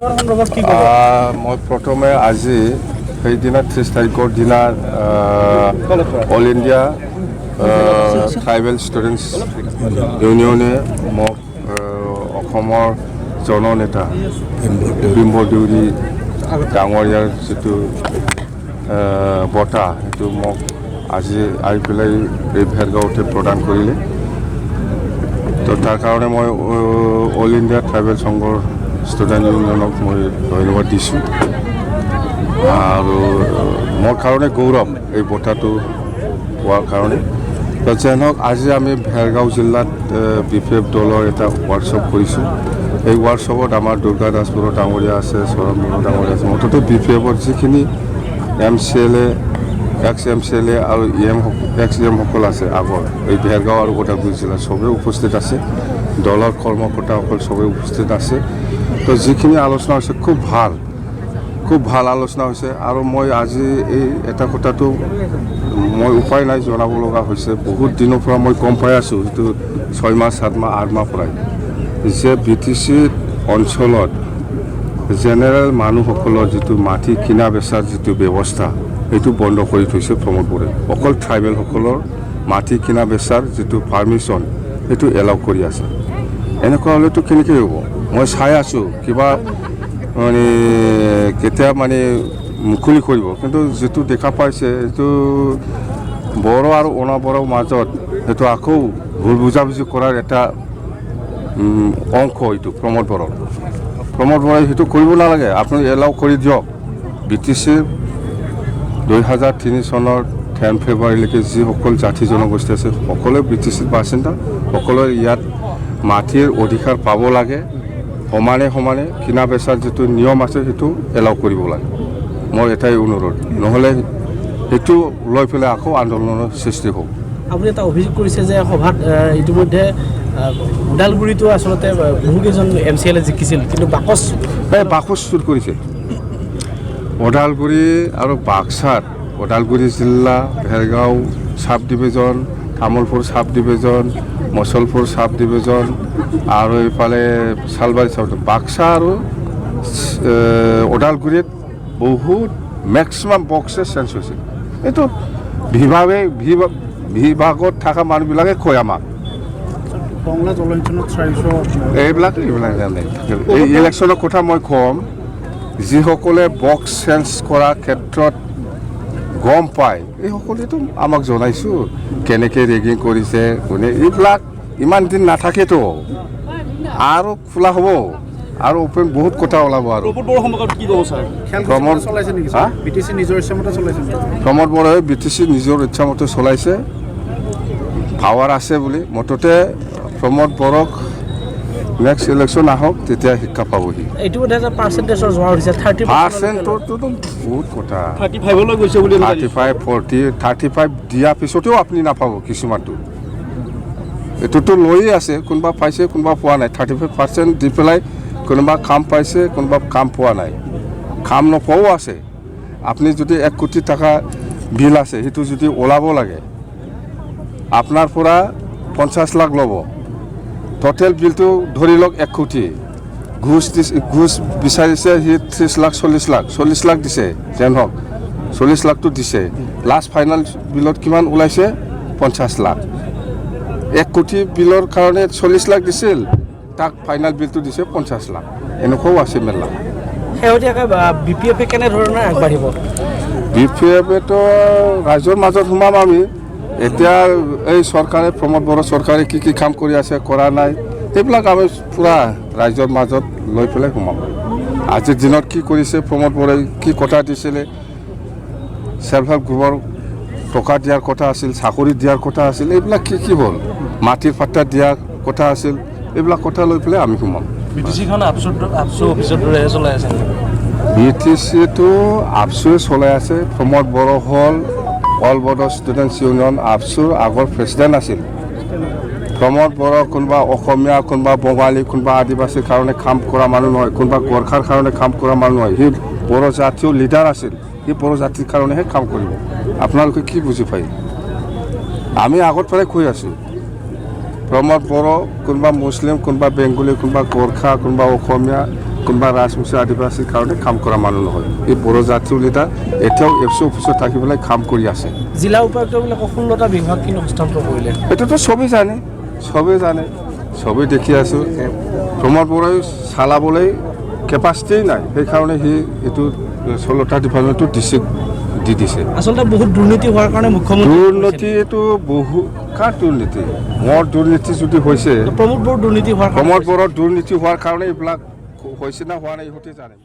মই প্ৰথমে আজি সেইদিনা 30 তাৰিখৰ দিনা অল ইণ্ডিয়া ট্ৰাইবেল ষ্টুডেণ্টছ ইউনিয়নে মোক অসমৰ জননেতা বিম্বৰ দেউৰী ডাঙৰীয়াৰ যিটো বঁটা সেইটো মোক আজি আহি পেলাই এই ভেৰগাঁৱতে প্ৰদান কৰিলে। তো তাৰ কাৰণে মই অল ইণ্ডিয়া ট্ৰাইবেল সংঘৰ ষ্টুডেণ্ট ইউনিয়নক মই ধন্যবাদ দিছোঁ। আৰু মোৰ কাৰণে গৌৰৱ এই বঁটাটো পোৱাৰ কাৰণে। তো যেন হওক আজি আমি ভেৰগাঁও জিলাত BPF দলৰ এটা ৱৰ্কশ্বপ কৰিছোঁ। এই ৱৰ্কশ্বপত আমাৰ দুৰ্গা দাস বড়ো ডাঙৰীয়া আছে, সৌৰভ বড়ো ডাঙৰীয়া আছে, মুঠতে BPFৰ যিখিনি MCLA ex MCLA আৰু ex EM সকল আছে আগৰ এই ভেৰগাঁও আৰু ওদালগুৰি জিলাত চবেই উপস্থিত আছে, দলৰ কৰ্মকৰ্তাসকল চবেই উপস্থিত আছে। তো যিখিনি আলোচনা হৈছে খুব ভাল আলোচনা হৈছে। আৰু মই আজি এই এটা কথাটো মই উপায় নাই জনাব লগা হৈছে। বহুত দিনৰ পৰা মই গম পাই আছোঁ, যিটো 6 মাহ 7 মাহ 8 মাহ পৰাই যে BTC অঞ্চলত জেনেৰেল মানুহসকলৰ যিটো মাটি কিনা বেচাৰ যিটো ব্যৱস্থা সেইটো বন্ধ কৰি থৈছে প্ৰমোদ বৰে। অকল ট্ৰাইবেলসকলৰ মাটি কিনা বেচাৰ যিটো পাৰ্মিশ্যন সেইটো এলাউ কৰি আছে। এনেকুৱা হ'লেতো কেনেকৈ হ'ব? মই চাই আছোঁ কিবা মানে কেতিয়া মানে মুকলি কৰিব, কিন্তু যিটো দেখা পাইছে সেইটো বড়ো আৰু অনাবড়োৰ মাজত সেইটো আকৌ ভুল বুজাবুজি কৰাৰ এটা অংশ এইটো প্ৰমোদ বৰাই সেইটো কৰিব নালাগে। আপুনি এলাউ কৰি দিয়ক। BTCৰ 2003 চনৰ 10 ফেব্ৰুৱাৰীলৈকে যিসকল জাতি জনগোষ্ঠী আছে সকলোৱে BTCৰ বাসিন্দা, সকলোৱে ইয়াত মাটিৰ অধিকাৰ পাব লাগে। সমানে কিনা বেচাৰ যিটো নিয়ম আছে সেইটো এলাউ কৰিব লাগে। মোৰ এটাই অনুৰোধ, নহ'লে সেইটো লৈ পেলাই আকৌ আন্দোলনৰ সৃষ্টি হ'ব। আপুনি এটা অভিযোগ কৰিছে যে সভাত ইতিমধ্যে ওদালগুৰিটো আচলতে বহুকেইজন MCLA জিকিছিল, কিন্তু বাকচ চুৰ কৰিছে। ওদালগুৰি আৰু বাক্সাত ওদালগুৰি জিলা, ভেৰগাঁও চাব ডিভিজন, তামোলপুৰ চাব ডিভিজন, মচলপুৰ চাব ডিভিজন আৰু এইফালে চালবাৰী চাব, বাক্সা আৰু ওদালগুৰিত বহুত মেক্সিমাম বক্সে চেঞ্জ হৈছে। এইটো বিভাগত থকা মানুহবিলাকে কয় আমাক এইবিলাক জানে। এই ইলেকশ্যনৰ কথা মই ক'ম, যিসকলে বক্স চেঞ্জ কৰাৰ ক্ষেত্ৰত গম পায় এইসকলেতো আমাক জনাইছোঁ কেনেকৈ ৰেগিং কৰিছে কোনে। এইবিলাক ইমান দিন নাথাকেতো, আৰু খোলা হ'ব আৰু অপেন বহুত কথা ওলাব। আৰু প্ৰমোদ বৰাই BTC নিজৰ ইচ্ছামতে চলাইছে, পাৱাৰ আছে বুলি। মুঠতে প্ৰমোদ বৰক নেক্সট ইলেকশ্যন আহক, তেতিয়া শিক্ষা পাবহি। পাৰ্চেণ্টৰতো বহুত কথা, 35, 40, 35 দিয়াৰ পিছতেও আপুনি নাপাব কিছুমানটো। এইটোতো লৈয়ে আছে, কোনোবা পাইছে কোনোবা পোৱা নাই। 35% দি পেলাই কোনোবা কাম পাইছে, কোনোবা কাম পোৱা নাই, কাম নোপোৱাও আছে। আপুনি যদি 1 কোটি টকা বিল আছে সেইটো যদি ওলাব লাগে, আপোনাৰ পৰা 50 লাখ ল'ব, টোটেল বিলটো ধৰি লওক 1 কোটি। ঘোষ বিচাৰিছে সি 30 লাখ 40 লাখ দিছে, যেন হওক 40 লাখটো দিছে। লাষ্ট ফাইনেল বিলত কিমান ওলাইছে? 50 লাখ। 1 কোটি বিলৰ কাৰণে 40 লাখ দিছিল, তাক ফাইনেল বিলটো দিছে 50 লাখ। এনেকুৱাও আছে মেলা। শেহতীয়াকৈ BPF কেনেধৰণে আগবাঢ়িব? BPFটো ৰাইজৰ মাজত সোমাম আমি। এতিয়া এই চৰকাৰে, প্ৰমোদ বড়ো চৰকাৰে কি কাম কৰি আছে কৰা নাই সেইবিলাক আমি পূৰা ৰাইজৰ মাজত লৈ পেলাই সোমাম। আজিৰ দিনত কি কৰিছে প্ৰমোদ বড়োই, কি কথা দিছিলে, চেল্ফ হেল্প গ্ৰুপৰ টকা দিয়াৰ কথা আছিল, চাকৰি দিয়াৰ কথা আছিল, এইবিলাক কি হ'ল? মাটিৰ পাট্টা দিয়াৰ কথা আছিল, এইবিলাক কথা লৈ পেলাই আমি সোমাম। BTCটো আফচুৱে চলাই আছে। প্ৰমোদ বড়ো হ'ল অল বড়ো ষ্টুডেণ্টছ ইউনিয়ন আফচুৰ আগৰ প্ৰেচিডেণ্ট আছিল। প্ৰমোদ বড়ো কোনোবা অসমীয়া, কোনোবা বঙালী, কোনোবা আদিবাসীৰ কাৰণে কাম কৰা মানুহ নহয়, কোনোবা গোৰ্খাৰ কাৰণে কাম কৰা মানুহ নহয়। সি বড়ো জাতীয় লিডাৰ আছিল, সি বড়ো জাতিৰ কাৰণেহে কাম কৰিব। আপোনালোকে কি বুজি পায়? আমি আগৰ পৰাই কৈ আছোঁ, প্ৰমোদ বড়ো কোনোবা মুছলিম, কোনোবা বেংগলী, কোনোবা গোৰ্খা, কোনোবা অসমীয়া, কোনোবা ৰাজবংশী আদিবাসীৰ কাৰণে কাম কৰা মানুহ নহয় এই বড়ো জাতীয় লিডাৰ এতিয়াও এফচি অফিচত থাকি পেলাই কাম কৰি আছে জিলা উপায়ুক্তবিলাকক 16টা বিভাগ কিন্তু হস্তান্তৰ কৰিলে এইটোতো চবেই জানে চবেই দেখি আছোঁ প্ৰমোদ বৰাই চালাবলৈ কেপাচিটিয়েই নাই সেইকাৰণে সি এইটো 16টা ডিপাৰ্টমেণ্টটো ডিষ্ট্ৰিক্ট দি দিছে আচলতে বহুত দুৰ্নীতি হোৱাৰ কাৰণে মুখ্যমন্ত্ৰী দুৰ্নীতি এইটো বহু কাৰ দুৰ্নীতি মোৰ দুৰ্নীতি যদি হৈছে প্ৰমোদ বড়োৰ দুৰ্নীতি হোৱাৰ প্ৰমোদ বড়োৰ দুৰ্নীতি হোৱাৰ কাৰণে এইবিলাক হৈছে না হোৱা নাই ইহঁতে জানে